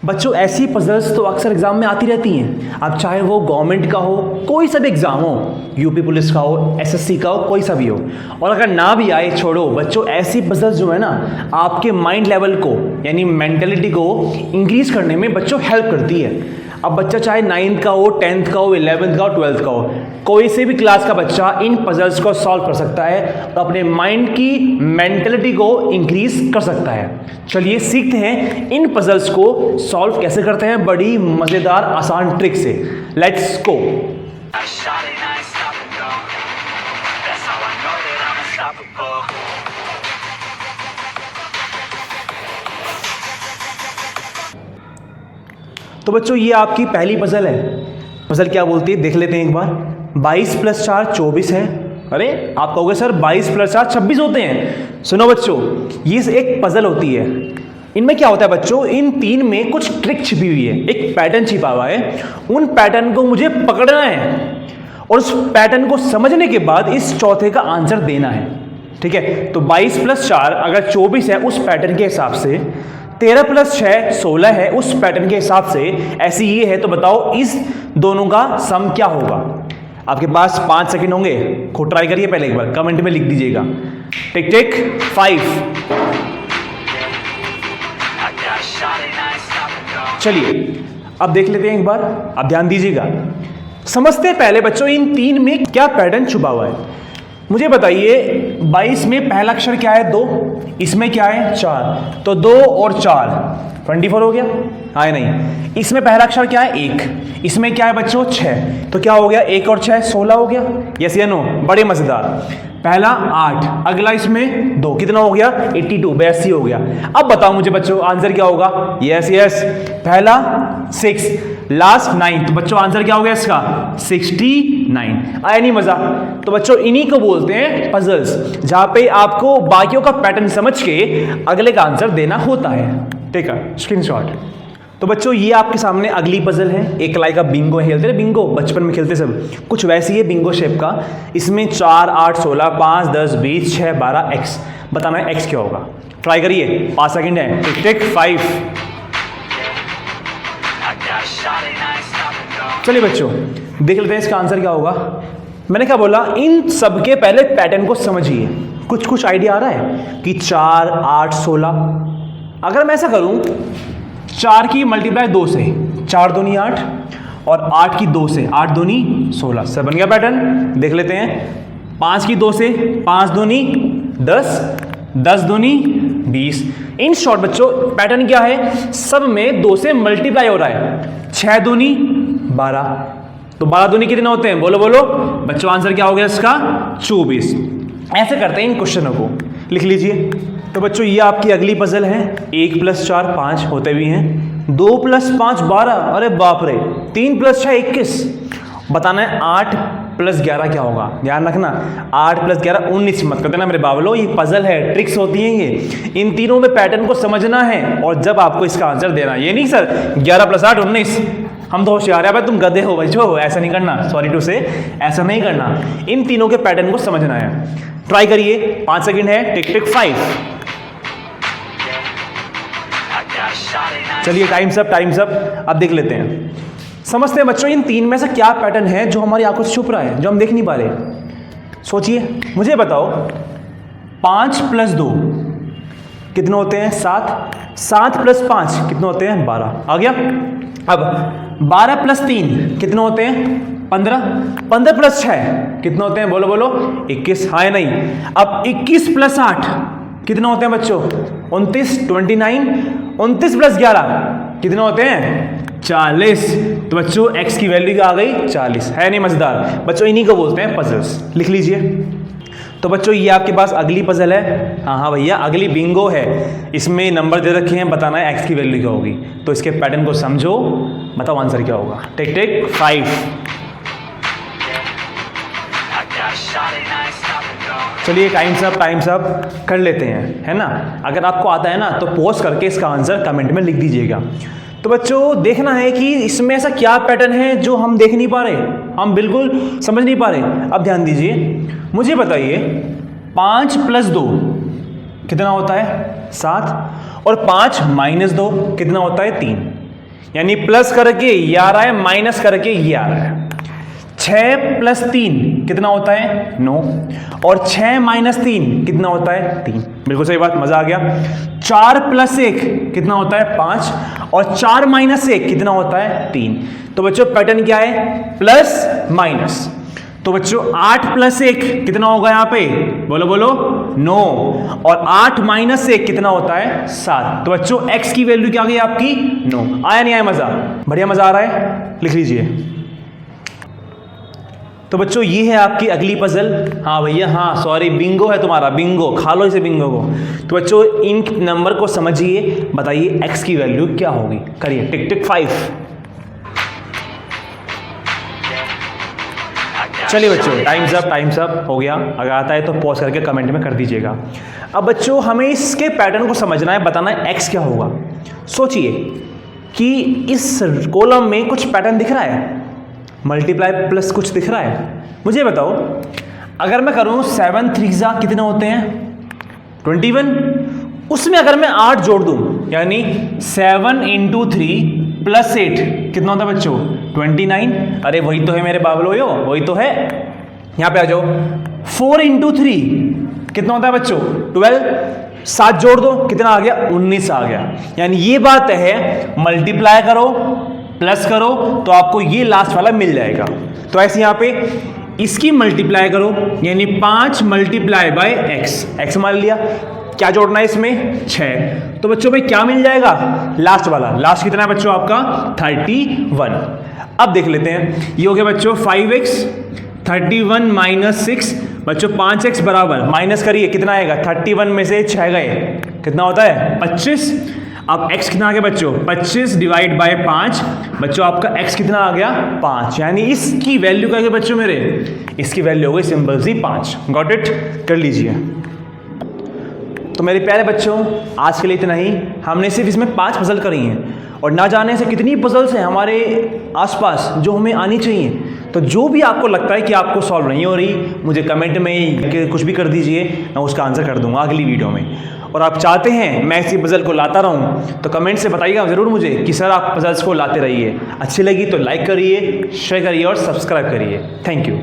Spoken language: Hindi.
बच्चों ऐसी पजल्स तो अक्सर एग्जाम में आती रहती हैं। अब चाहे वो गवर्नमेंट का हो, कोई सा भी एग्जाम हो, यूपी पुलिस का हो, एसएससी का हो, कोई सा भी हो, और अगर ना भी आए छोड़ो बच्चों, ऐसी पजल्स जो है ना आपके माइंड लेवल को यानी मेंटेलिटी को इंक्रीज करने में बच्चों हेल्प करती है। अब बच्चा चाहे 9th का हो, 10th का हो, 11th का हो, 12th का हो, कोई से भी क्लास का बच्चा इन पजल्स को सॉल्व कर सकता है और अपने माइंड की मेंटेलिटी को इंक्रीज कर सकता है। चलिए सीखते हैं इन पजल्स को सॉल्व कैसे करते हैं बड़ी मज़ेदार आसान ट्रिक से। Let's go. तो बच्चों ये आपकी पहली पजल है। पजल क्या बोलती है देख लेते हैं एक बार। 22 + 4 24 है। अरे आप कहोगे सर 22 + 4 26 होते हैं। सुनो बच्चों, ये एक पजल होती है। इनमें क्या होता है बच्चों, इन तीन में कुछ ट्रिक छिपी हुई है, एक पैटर्न छिपा हुआ है। उन पैटर्न को मुझे पकड़ना है और उस पैटर्न को समझने के बाद इस चौथे का आंसर देना है। ठीक है, तो 22 + 4 अगर 24 है उस पैटर्न के हिसाब से, 13 + 6 16 है उस पैटर्न के हिसाब से, ऐसी ये है, तो बताओ इस दोनों का सम क्या होगा। आपके पास 5 सेकंड होंगे, खुद ट्राई करिए, पहले एक बार कमेंट में लिख दीजिएगा। टिक टिक 5। चलिए अब देख लेते हैं एक बार, अब ध्यान दीजिएगा। समझते हैं पहले बच्चों इन तीन में क्या पैटर्न छुपा हुआ है। मुझे बताइए 22 में पहला अक्षर क्या है 2, इसमें क्या है 4, तो 2 और 4 24 हो गया। हाँ नहीं, इसमें पहला अक्षर क्या है 1, इसमें क्या है बच्चों 6, तो क्या हो गया 1 और 6 16 हो गया। यस या नो, बड़े मजेदार। पहला 8, अगला इसमें 2, कितना हो गया 82 82 हो गया। अब बताओ मुझे बच्चों आंसर क्या होगा। यस यस, पहला 6, लास्ट 9, तो बच्चों आंसर क्या हो गया इसका 69। आया नहीं मजा। तो बच्चों इन्हीं को बोलते हैं पजल्स, जहां पे आपको बाकियों का पैटर्न समझ के अगले का आंसर देना होता है। ठीक है, स्क्रीनशॉट। तो बच्चों ये आपके सामने अगली पजल है। एक लाइक का बिंगो खेलते हैं, बिंगो बचपन में खेलते सब, कुछ वैसी है बिंगो शेप का। इसमें 4 8 16 5 10 20 6 12 x, बताना है x क्या होगा। ट्राई करिए, 5 सेकंड है। टिक टिक 5। चलिए बच्चों देख लेते हैं इसका आंसर क्या होगा। मैंने क्या बोला, इन सबके पहले पैटर्न को समझिए। कुछ कुछ आइडिया आ रहा है कि 4 8 16, अगर मैं ऐसा करूं 4 की मल्टीप्लाई 2 से, 4 दूनी 8 और 8 की 2 से, 8 दूनी 16, सब बन गया पैटर्न। देख लेते हैं 5 की 2 से, 5 दूनी 10, 10 दूनी 20। इन शॉर्ट बच्चों पैटर्न क्या है, सब में 2 से मल्टीप्लाई हो रहा है। 6 दूनी 12, तो 12 दूनी कितने होते हैं, बोलो बोलो बच्चों, आंसर क्या हो गया इसका 24। ऐसे करते हैं इन क्वेश्चनों को, लिख लीजिए। तो बच्चों ये आपकी अगली पजल है। 1 + 4 5 होते भी हैं, 2 + 5 12, अरे बाप रे, 3 + 6 21। बताना है 8 + 11 क्या होगा। ध्यान रखना 8 + 11 19 मत कर देना मेरे बाबलो, ये पजल है, ट्रिक्स होती हैं ये। इन तीनों में पैटर्न को समझना है और जब आपको इसका आंसर देना, ये नहीं सर 11 + 8 19, हम तो होशियार है भाई, तुम गधे हो बच्चों, ऐसा नहीं करना, सॉरी टू से, ऐसा नहीं करना। इन तीनों के पैटर्न को समझना है। ट्राई करिए, 5 सेकंड है। टिक टिक 5। चलिए टाइम्स अप, टाइम्स अप। अब देख लेते हैं, समझते हैं बच्चों इन तीन में से क्या पैटर्न है जो हमारी आंखों से छुप रहा है, जो हम देख नहीं पा रहे। सोचिए, मुझे बताओ 5 + 2 कितने होते हैं 7, 7 + 5 कितने होते हैं 12, आ गया। अब 12 + 3 कितने होते हैं 15, 15 + 6 कितने होते हैं, बोलो बोलो 21। हाँ या नहीं। अब 21 + 8 कितने होते हैं बच्चों 29, 29, 29 + 11 कितने होते हैं 40। तो बच्चों x की वैल्यू आ गई 40। है नहीं मजेदार बच्चों, इन्हीं को बोलते हैं पजल्स, लिख लीजिए। तो बच्चों ये आपके पास अगली पजल है। हाँ भैया, अगली बिंगो है। इसमें नंबर दे रखे हैं, बताना है x की वैल्यू क्या होगी। तो इसके पैटर्न को समझो, बताओ आंसर क्या होगा। टिक टिक 5। चलिए टाइम्स अप कर लेते हैं, है ना। अगर आपको आता है ना तो पॉज करके इसका आंसर कमेंट में लिख दीजिएगा। तो बच्चों देखना है कि इसमें ऐसा क्या पैटर्न है जो हम देख नहीं पा रहे, हम बिल्कुल समझ नहीं पा रहे। अब ध्यान दीजिए, मुझे बताइए 5 + 2 कितना होता है 7, और 5 - 2 कितना होता है 3। यानी प्लस करके ये आ रहा है, माइनस करके ये आ रहा है। 6 + 3 कितना होता है 9, और 6 - 3 कितना होता है 3। बिल्कुल सही बात, मजा आ गया। 4 + 1 कितना होता है 5, और 4 - 1 कितना होता है 3। तो बच्चों पैटर्न क्या है, प्लस माइनस। तो बच्चों 8 + 1 कितना होगा यहाँ पे, बोलो बोलो 9, और 8 - 1 कितना होता है 7। तो बच्चों x की वैल्यू क्या आ गई आपकी 9। आया नहीं आया मजा, बढ़िया मजा आ रहा है, लिख लीजिए। तो बच्चों ये है आपकी अगली पजल। हाँ भैया, हाँ सॉरी, बिंगो है तुम्हारा, बिंगो खा लो इसे, बिंगो को। तो बच्चों इन नंबर को समझिए, बताइए x की वैल्यू क्या होगी। करिए टिक टिक 5। चलिए बच्चों, टाइम्स अप हो गया। अगर आता है तो पॉज करके कमेंट में कर दीजिएगा। अब बच्चों हमें इसके पैटर्न को समझना है, बताना है x क्या होगा। सोचिए कि इस कॉलम में कुछ पैटर्न दिख रहा है, मल्टीप्लाई प्लस कुछ दिख रहा है। मुझे बताओ, अगर मैं करूं 7 3 कितने होते हैं 21, उसमें अगर मैं 8 जोड़ दूं, यानी 7 × 3 + 8 कितना होता है बच्चों 29। अरे वही तो है मेरे बाबलोयो, वही तो है। यहां पे आ जाओ, 4 × 3 कितना होता है बच्चों 12। 7 जोड़ दो, कितना आ गया 19 आ गया। यानी ये बात है, मल्टीप्लाई करो प्लस करो तो आपको ये लास्ट वाला मिल जाएगा। तो ऐसे यहां पे इसकी मल्टीप्लाई करो, यानी 5 × x मान लिया। क्या जोड़ना है इसमें 6। तो बच्चों भाई क्या मिल जाएगा लास्ट वाला, लास्ट कितना है बच्चों आपका 31। अब देख लेते हैं, ये हो गया बच्चों 5x, 31 - 6 बच्चों 5x बराबर, माइनस करिए कितना आएगा, 31 में से 6 गए कितना होता है 25। अब x कितना आ गया बच्चों 25 / 5 बच्चों आपका x कितना आ गया 5। यानी इसकी वैल्यू क्या है बच्चों मेरे, इसकी वैल्यू हो गई सिंपल सी 5। गॉट इट, कर लीजिए। तो मेरे प्यारे बच्चों आज के लिए इतना ही। हमने सिर्फ इसमें 5 पजल करी हैं, और ना जाने से कितनी पजल्स हैं हमारे आसपास जो हमें आनी चाहिए। तो जो भी आपको लगता है कि आपको सॉल्व नहीं हो रही, मुझे कमेंट में कुछ भी कर दीजिए, मैं उसका आंसर कर दूंगा अगली वीडियो में। और आप चाहते हैं मैं इसी पजल को लाता रहूं, तो कमेंट से बताइएगा ज़रूर मुझे कि सर आप पजल्स को लाते रहिए। अच्छी लगी तो लाइक करिए, शेयर करिए और सब्सक्राइब करिए। Thank you.